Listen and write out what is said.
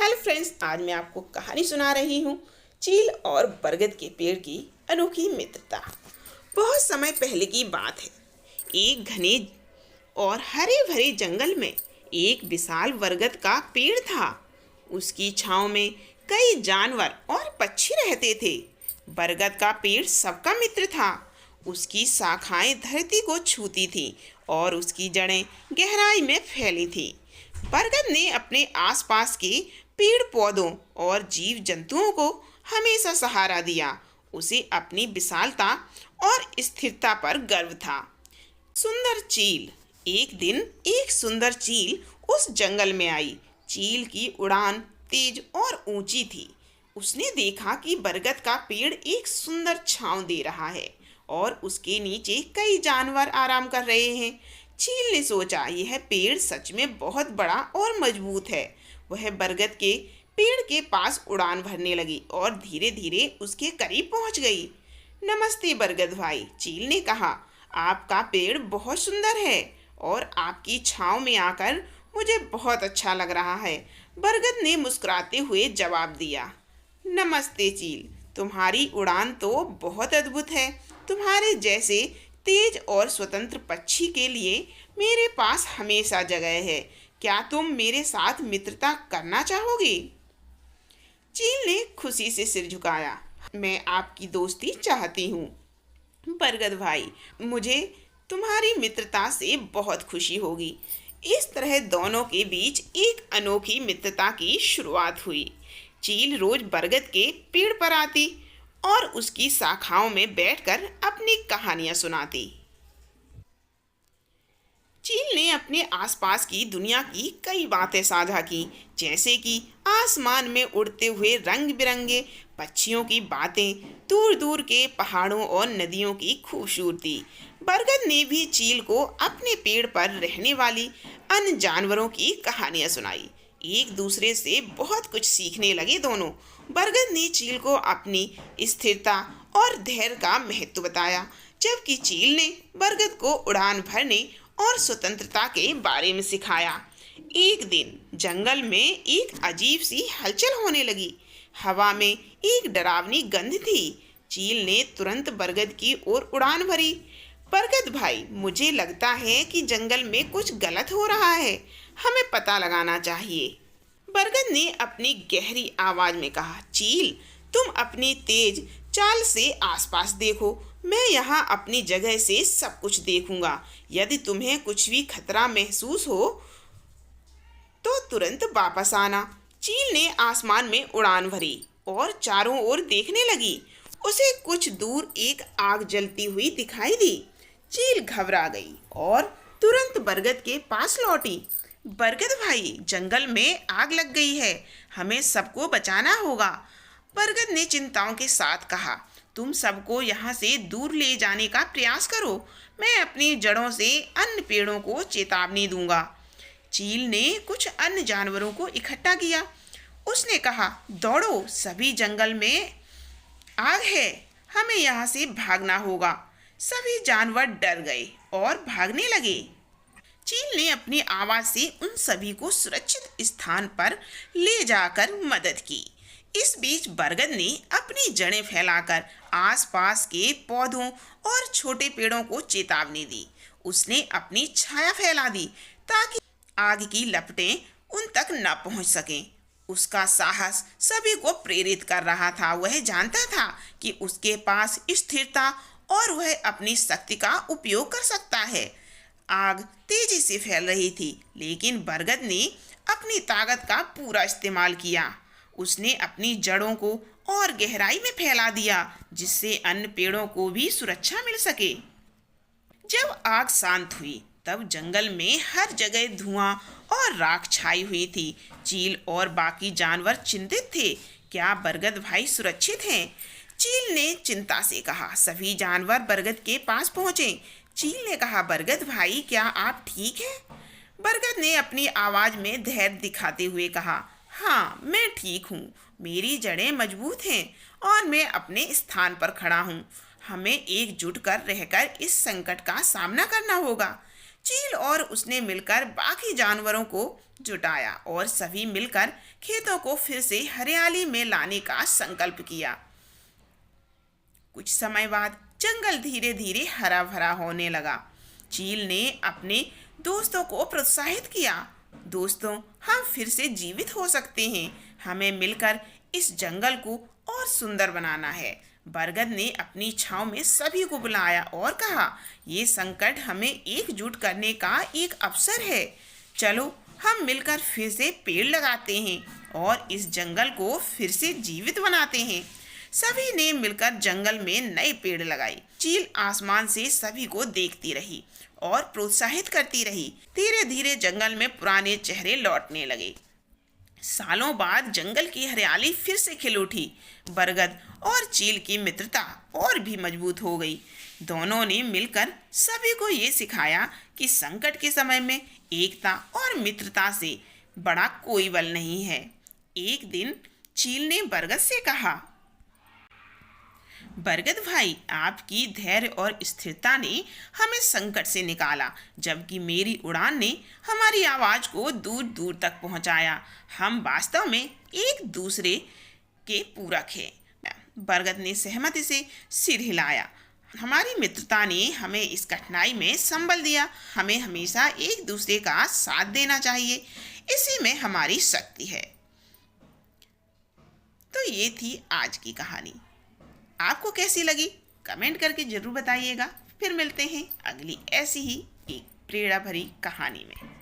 Hello friends, आज मैं आपको कहानी सुना रही हूँ चील और बरगद के पेड़ की अनोखी मित्रता। बहुत समय पहले की बात है। एक घने और हरे भरे जंगल में एक विशाल बरगद का पेड़ था। उसकी छांव में कई जानवर और पक्षी रहते थे। बरगद का पेड़ सबका मित्र था। उसकी शाखाएं धरती को छूती थीं और उसकी जड़ें गहराई में फैली थीं। बरगद ने अपने आसपास के पेड़ पौधों और जीव जंतुओं को हमेशा सहारा दिया। उसे अपनी विशालता और स्थिरता पर गर्व था। सुंदर चील। एक दिन एक सुंदर चील उस जंगल में आई। चील की उड़ान तेज और ऊंची थी। उसने देखा कि बरगद का पेड़ एक सुंदर छांव दे रहा है और उसके नीचे कई जानवर आराम कर रहे हैं। चील ने सोचा, यह पेड़ सच में बहुत बड़ा और मजबूत है। वह बरगद के पेड़ के पास उड़ान भरने लगी और धीरे धीरे उसके करीब पहुंच गई। नमस्ते बरगद भाई, चील ने कहा। आपका पेड़ बहुत सुंदर है और आपकी छांव में आकर मुझे बहुत अच्छा लग रहा है। बरगद ने मुस्कुराते हुए जवाब दिया। नमस्ते चील, तुम्हारी उड़ान तो बहुत अद्भुत है। तुम्हारे जैसे तेज और स्वतंत्र पक्षी के लिए मेरे पास हमेशा जगह है। क्या तुम मेरे साथ मित्रता करना चाहोगे? चील ने खुशी से सिर झुकाया। मैं आपकी दोस्ती चाहती हूँ बरगद भाई, मुझे तुम्हारी मित्रता से बहुत खुशी होगी। इस तरह दोनों के बीच एक अनोखी मित्रता की शुरुआत हुई। चील रोज बरगद के पेड़ पर आती और उसकी शाखाओं में बैठकर अपनी कहानियां सुनाती। चील ने अपने आसपास की दुनिया की कई बातें साझा की, जैसे कि आसमान में उड़ते हुए रंग बिरंगे पक्षियों की बातें, दूर दूर के पहाड़ों और नदियों की खूबसूरती। बरगद ने भी चील को अपने पेड़ पर रहने वाली अन्य जानवरों की कहानियां सुनाई। एक दूसरे से बहुत कुछ सीखने लगे दोनों। बरगद ने चील को अपनी स्थिरता और धैर्य का महत्व बताया, जबकि चील ने बरगद को उड़ान भरने और स्वतंत्रता के बारे में सिखाया। एक दिन जंगल में एक अजीब सी हलचल होने लगी। हवा में एक डरावनी गंध थी। चील ने तुरंत बरगद की ओर उड़ान भरी। बरगद भाई, मुझे लगता है कि जंगल में कुछ गलत हो रहा है। हमें पता लगाना चाहिए। बरगद ने अपनी गहरी आवाज में कहा। चील, तुम अपनी तेज चाल से आसपास देखो। मैं यहाँ अपनी जगह से सब कुछ देखूंगा। यदि तुम्हें कुछ भी खतरा महसूस हो तो तुरंत वापस आना। चील ने आसमान में उड़ान भरी और चारों ओर देखने लगी। उसे कुछ दूर एक आग जलती हुई दिखाई दी। चील घबरा गई और तुरंत बरगद के पास लौटी। बरगद भाई, जंगल में आग लग गई है। हमें सबको बचाना होगा। बरगद ने चिंताओं के साथ कहा। तुम सबको यहाँ से दूर ले जाने का प्रयास करो। मैं अपनी जड़ों से अन्य पेड़ों को चेतावनी दूंगा। चील ने कुछ अन्य जानवरों को इकट्ठा किया। उसने कहा, दौड़ो, सभी जंगल में आग है। हमें यहाँ से भागना होगा। सभी जानवर डर गए और भागने लगे। चील ने अपनी आवाज से उन सभी को सुरक्षित स्थान पर ले जाकर मदद की। इस बीच बरगद ने अपनी जड़ें फैलाकर आसपास के पौधों और छोटे पेड़ों को चेतावनी दी। उसने अपनी छाया फैला दी ताकि आग की लपटें उन तक न पहुंच सकें। उसका साहस सभी को प्रेरित कर रहा था। वह जानता था कि उसके पास स्थिरता और वह अपनी शक्ति का उपयोग कर सकता है। आग तेजी से फैल रही थी, लेकिन बरगद ने अपनी ताकत का पूरा इस्तेमाल किया। उसने अपनी जड़ों को और गहराई में फैला दिया, जिससे अन्य पेड़ों को भी सुरक्षा मिल सके। जब आग शांत हुई तब जंगल में हर जगह धुआं और राख छाई हुई थी। चील और बाकी जानवर चिंतित थे। क्या बरगद भाई सुरक्षित हैं? चील ने चिंता से कहा। सभी जानवर बरगद के पास पहुंचे। चील ने कहा, बरगद भाई, क्या आप ठीक हैं? बरगद ने अपनी आवाज में धैर्य दिखाते हुए कहा, हाँ, मैं ठीक हूँ। मेरी जड़ें मजबूत हैं और मैं अपने स्थान पर खड़ा हूँ। हमें एकजुट कर रहकर इस संकट का सामना करना होगा। चील और उसने मिलकर बाकी जानवरों को जुटाया और सभी मिलकर खेतों को फिर से हरियाली में लाने का संकल्प किया। कुछ समय बाद जंगल धीरे धीरे हरा भरा होने लगा। चील ने अपने दोस्तों को प्रोत्साहित किया, दोस्तों, हम फिर से जीवित हो सकते हैं, हमें मिलकर इस जंगल को और सुंदर बनाना है। बरगद ने अपनी छांव में सभी को बुलाया और कहा, ये संकट हमें एकजुट करने का एक अवसर है। चलो हम मिलकर फिर से पेड़ लगाते हैं और इस जंगल को फिर से जीवित बनाते हैं। सभी ने मिलकर जंगल में नए पेड़ लगाए। चील आसमान से सभी को देखती रही और प्रोत्साहित करती रही। धीरे धीरे जंगल में पुराने चेहरे लौटने लगे। सालों बाद जंगल की हरियाली फिर से खिल उठी। बरगद और चील की मित्रता और भी मजबूत हो गई। दोनों ने मिलकर सभी को ये सिखाया कि संकट के समय में एकता और मित्रता से बड़ा कोई बल नहीं है। एक दिन चील ने बरगद से कहा, बरगद भाई, आपकी धैर्य और स्थिरता ने हमें संकट से निकाला, जबकि मेरी उड़ान ने हमारी आवाज को दूर दूर तक पहुंचाया। हम वास्तव में एक दूसरे के पूरक हैं। बरगद ने सहमति से सिर हिलाया। हमारी मित्रता ने हमें इस कठिनाई में संबल दिया। हमें हमेशा एक दूसरे का साथ देना चाहिए, इसी में हमारी शक्ति है। तो ये थी आज की कहानी। आपको कैसी लगी कमेंट करके जरूर बताइएगा। फिर मिलते हैं अगली ऐसी ही एक प्रेरणा भरी कहानी में।